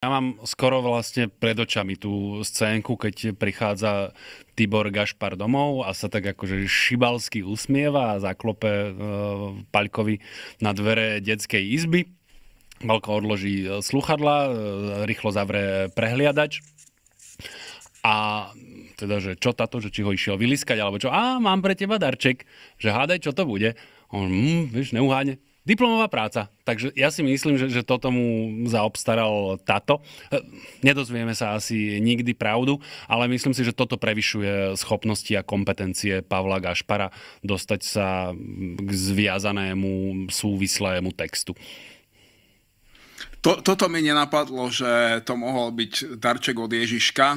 Ja mám skoro vlastne pred očami tú scénku, keď prichádza Tibor Gašpar domov a sa tak akože šibalsky usmieva a zaklope Paľkovi na dvere detskej izby. Paľko odloží sluchadla, rýchlo zavrie prehliadač a teda, že čo táto, že či ho išiel vyliskať, alebo čo, mám pre teba darček, že hádaj, čo to bude. On, vieš, neuhádne. Diplomová práca. Takže ja si myslím, že toto mu zaobstaral Tato. Nedozvieme sa asi nikdy pravdu, ale myslím si, že toto prevyšuje schopnosti a kompetencie Pavla Gašpara dostať sa k zviazanému, súvislému textu. Toto mi nenapadlo, že to mohol byť darček od Ježiška.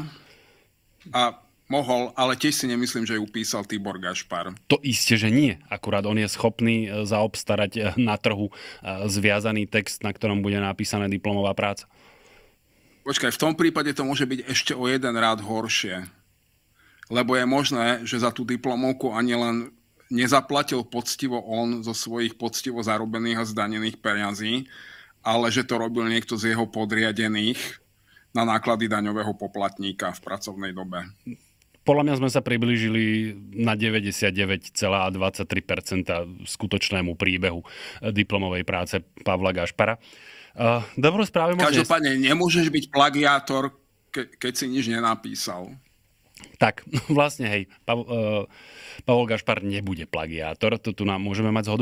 A mohol, ale tiež si nemyslím, že ju písal Tibor Gašpar. To isté, že nie. Akurát on je schopný zaobstarať na trhu zviazaný text, na ktorom bude napísaná diplomová práca. Počkaj, v tom prípade to môže byť ešte o jeden rád horšie. Lebo je možné, že za tú diplomovku ani len nezaplatil poctivo on zo svojich poctivo zarobených a zdanených peňazí, ale že to robil niekto z jeho podriadených na náklady daňového poplatníka v pracovnej dobe. Podľa mňa sme sa priblížili na 99,23% skutočnému príbehu diplomovej práce Pavla Gašpara. Dobrú správu môžem... Každopádne nemôžeš byť plagiátor, keď si nič nenapísal. Tak, vlastne hej, Pavol Gašpar nebude plagiátor, tu nám môžeme mať zhodu.